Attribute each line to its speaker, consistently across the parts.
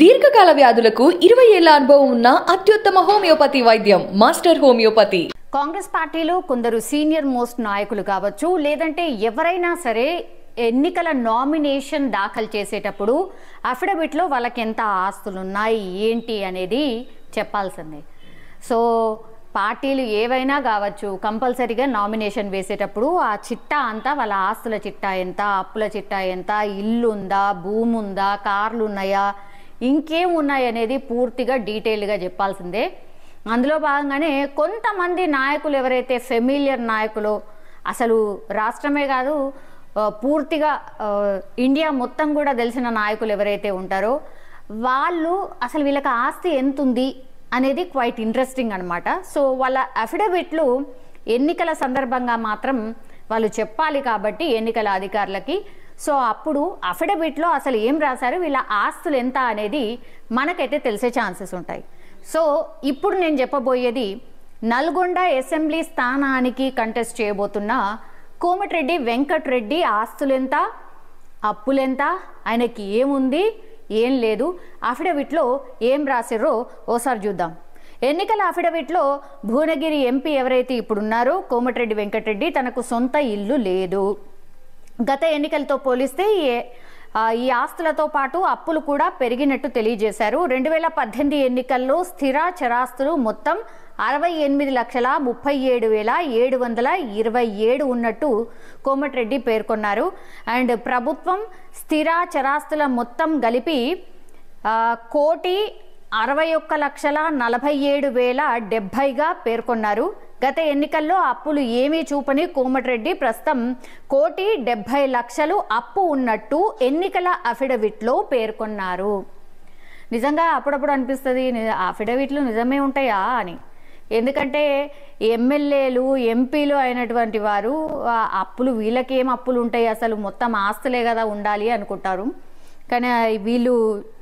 Speaker 1: దీర్ఘకాల వ్యాధులకు 20 ఏళ్ల అనుభవం ఉన్న అత్యుత్తమ హోమియోపతి వైద్యం మాస్టర్ హోమియోపతి.
Speaker 2: కాంగ్రెస్ పార్టీలో కొందరు సీనియర్ మోస్ట్ నాయకులు కావచ్చు, లేదంటే ఎవరైనా సరే ఎన్నికల నామినేషన్ దాఖలు చేసేటప్పుడు అఫిడవిట్లో వాళ్ళకి ఎంత ఆస్తులు ఉన్నాయి ఏంటి అనేది చెప్పాల్సిందే. సో పార్టీలు ఏవైనా కావచ్చు, కంపల్సరీగా నామినేషన్ వేసేటప్పుడు ఆ చిట్టా అంతా వాళ్ళ ఆస్తుల చిట్టా ఎంత, అప్పుల చిట్టా ఎంత, ఇల్లు ఉందా, భూమి ఉందా, కార్లు ఉన్నాయా, ఇంకేం ఉన్నాయి అనేది పూర్తిగా డీటెయిల్గా చెప్పాల్సిందే. అందులో భాగంగానే కొంతమంది నాయకులు ఎవరైతే ఫెమిలియర్ నాయకులు, అసలు రాష్ట్రమే కాదు పూర్తిగా ఇండియా మొత్తం కూడా తెలిసిన నాయకులు ఎవరైతే ఉంటారో వాళ్ళు అసలు వీళ్ళకి ఆస్తి ఎంత ఉంది అనేది క్వైట్ ఇంట్రెస్టింగ్ అనమాట. సో వాళ్ళ అఫిడవిట్లు ఎన్నికల సందర్భంగా మాత్రం వాళ్ళు చెప్పాలి కాబట్టి ఎన్నికల అధికారులకి. సో అప్పుడు అఫిడవిట్లో అసలు ఏం రాశారు, వీళ్ళ ఆస్తులు ఎంత అనేది మనకైతే తెలిసే ఛాన్సెస్ ఉంటాయి. సో ఇప్పుడు నేను చెప్పబోయేది నల్గొండ అసెంబ్లీ స్థానానికి కంటెస్ట్ చేయబోతున్న కోమటిరెడ్డి వెంకటరెడ్డి ఆస్తులెంత, అప్పులెంత, ఆయనకి ఏముంది ఏం లేదు, అఫిడవిట్లో ఏం రాసిర్రో ఓసారి చూద్దాం. ఎన్నికల అఫిడవిట్లో భువనగిరి ఎంపీ ఎవరైతే ఇప్పుడున్నారో కోమటిరెడ్డి వెంకటరెడ్డి తనకు సొంత ఇల్లు లేదు. గత ఎన్నికలతో పోలిస్తే ఈ ఆస్తులతో పాటు అప్పులు కూడా పెరిగినట్టు తెలియజేశారు. 2018 ఎన్నికల్లో స్థిర చరాస్తులు మొత్తం 68,37,727 ఉన్నట్టు కోమటిరెడ్డి పేర్కొన్నారు. అండ్ ప్రభుత్వం స్థిర చరాస్తుల మొత్తం కలిపి 1,61,47,070గా పేర్కొన్నారు. గత ఎన్నికల్లో అప్పులు ఏమీ చూపని కోమటిరెడ్డి ప్రస్తుతం 1,70,00,000 అప్పు ఉన్నట్టు ఎన్నికల అఫిడవిట్లో పేర్కొన్నారు. నిజంగా అప్పుడప్పుడు అనిపిస్తుంది అఫిడవిట్లు నిజమే ఉంటాయా అని. ఎందుకంటే ఎమ్మెల్యేలు ఎంపీలు అయినటువంటి వారు అప్పులు వీళ్ళకేం అప్పులు ఉంటాయి, అసలు మొత్తం ఆస్తులే కదా ఉండాలి అనుకుంటారు. కానీ వీళ్ళు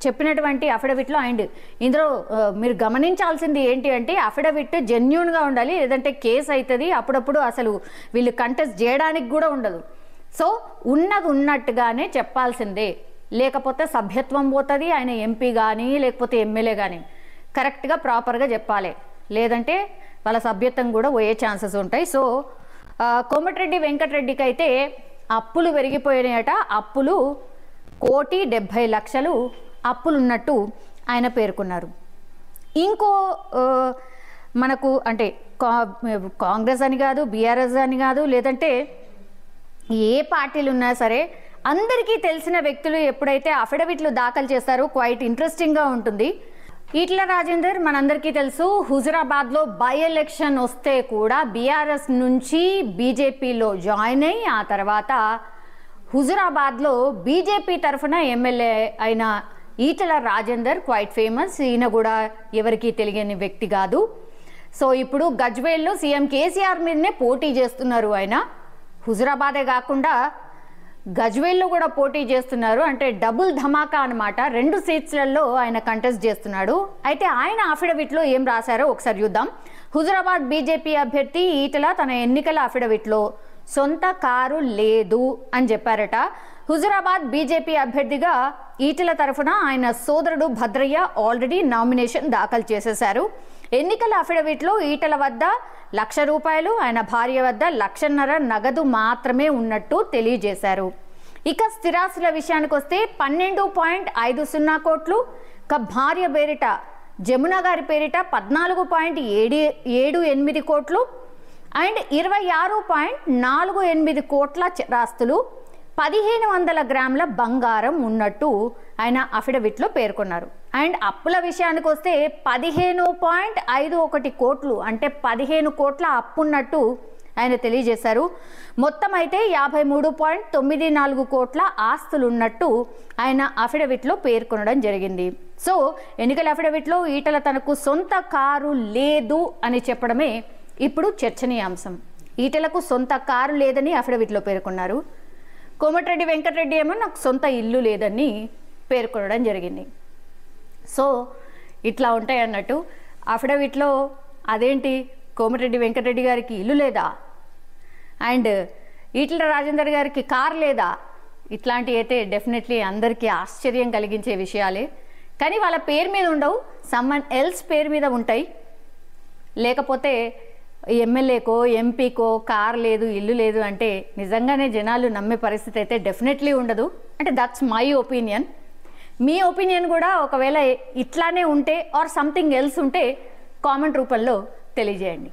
Speaker 2: చెప్పినటువంటి అఫిడవిట్లో అండ్ ఇందులో మీరు గమనించాల్సింది ఏంటి అంటే అఫిడవిట్ జెన్యూన్గా ఉండాలి, లేదంటే కేసు అవుతుంది. అప్పుడప్పుడు అసలు వీళ్ళు కంటెస్ట్ చేయడానికి కూడా ఉండదు. సో ఉన్నది ఉన్నట్టుగానే చెప్పాల్సిందే, లేకపోతే సభ్యత్వం పోతుంది. ఆయన ఎంపీ కానీ లేకపోతే ఎమ్మెల్యే కానీ కరెక్ట్గా ప్రాపర్గా చెప్పాలి, లేదంటే వాళ్ళ సభ్యత్వం కూడా పోయే ఛాన్సెస్ ఉంటాయి. సో కోమటిరెడ్డి వెంకటరెడ్డికి అయితే అప్పులు పెరిగిపోయినాయట. అప్పులు 1,70,00,000 అప్పులున్నట్టు ఆయన పేర్కొన్నారు. ఇంకో మనకు అంటే కాంగ్రెస్ అని కాదు, బీఆర్ఎస్ అని కాదు, లేదంటే ఏ పార్టీలు ఉన్నా సరే అందరికీ తెలిసిన వ్యక్తులు ఎప్పుడైతే అఫిడవిట్లు దాఖలు చేస్తారో క్వైట్ ఇంట్రెస్టింగ్గా ఉంటుంది. ఈటెల రాజేందర్ మనందరికీ తెలుసు, హుజురాబాద్లో బై ఎలక్షన్ వస్తే కూడా బీఆర్ఎస్ నుంచి బీజేపీలో జాయిన్ అయ్యి ఆ తర్వాత హుజురాబాద్లో బీజేపీ తరఫున ఎమ్మెల్యే అయిన ఈటెల రాజేందర్ క్వైట్ ఫేమస్. ఈయన కూడా ఎవరికీ తెలియని వ్యక్తి కాదు. సో ఇప్పుడు గజ్వేల్లో సీఎం కేసీఆర్ మీదనే పోటీ చేస్తున్నారు. ఆయన హుజురాబాదే కాకుండా గజ్వేల్లో కూడా పోటీ చేస్తున్నారు. అంటే డబుల్ ధమాకా అనమాట. 2 సీట్స్లలో ఆయన కంటెస్ట్ చేస్తున్నాడు. అయితే ఆయన అఫిడవిట్లో ఏం రాశారో ఒకసారి చూద్దాం. హుజురాబాద్ బీజేపీ అభ్యర్థి ఈటెల తన ఎన్నికల అఫిడవిట్లో సొంత కారు లేదు అని చెప్పారట. హుజురాబాద్ బీజేపీ అభ్యర్థిగా ఈటెల తరఫున ఆయన సోదరుడు భద్రయ్య ఆల్రెడీ నామినేషన్ దాఖలు చేసేశారు. ఎన్నికల అఫిడవిట్లో ఈటెల వద్ద ₹1,00,000, ఆయన భార్య వద్ద ₹1,50,000 నగదు మాత్రమే ఉన్నట్టు తెలియజేశారు. ఇక స్థిరాస్తుల విషయానికి వస్తే 12.50 కోట్లు, భార్య పేరిట జమున గారి పేరిట 14.78 కోట్లు అండ్ 26.48 కోట్ల చరాస్తులు, 1,500 గ్రాముల బంగారం ఉన్నట్టు ఆయన అఫిడవిట్లో పేర్కొన్నారు. అండ్ అప్పుల విషయానికి వస్తే 15.51 కోట్లు అంటే 15 కోట్ల అప్పు ఉన్నట్టు ఆయన తెలియజేశారు. మొత్తం అయితే 53.94 కోట్ల ఆస్తులు ఉన్నట్టు ఆయన అఫిడవిట్లో పేర్కొనడం జరిగింది. సో ఎన్నికల అఫిడవిట్లో ఈటెల తనకు సొంత కారు లేదు అని చెప్పడమే ఇప్పుడు చర్చనీయాంశం. ఈటెలకు సొంత కారు లేదని అఫిడవిట్లో పేర్కొన్నారు. కోమటిరెడ్డి వెంకటరెడ్డి ఏమో నాకు సొంత ఇల్లు లేదని పేర్కొనడం జరిగింది. సో ఇట్లా ఉంటాయి అన్నట్టు అఫిడవిట్లో. అదేంటి కోమటిరెడ్డి వెంకటరెడ్డి గారికి ఇల్లు లేదా అండ్ ఈటెల రాజేందర్ గారికి కార్ లేదా, ఇట్లాంటివి అయితే డెఫినెట్లీ అందరికీ ఆశ్చర్యం కలిగించే విషయాలే. కానీ వాళ్ళ పేరు మీద ఉండవు, సమ్మన్ ఎల్స్ పేరు మీద ఉంటాయి. లేకపోతే ఎమ్మెల్యేకో ఎంపీకో కార్ లేదు, ఇల్లు లేదు అంటే నిజంగానే జనాలు నమ్మే పరిస్థితి అయితే డెఫినెట్లీ ఉండదు. అంటే that's my opinion. Me opinion కూడా ఒకవేళ ఇట్లానే ఉంటే ఆర్ సంథింగ్ ఎల్స్ ఉంటే కామెంట్ రూపంలో తెలియజేయండి.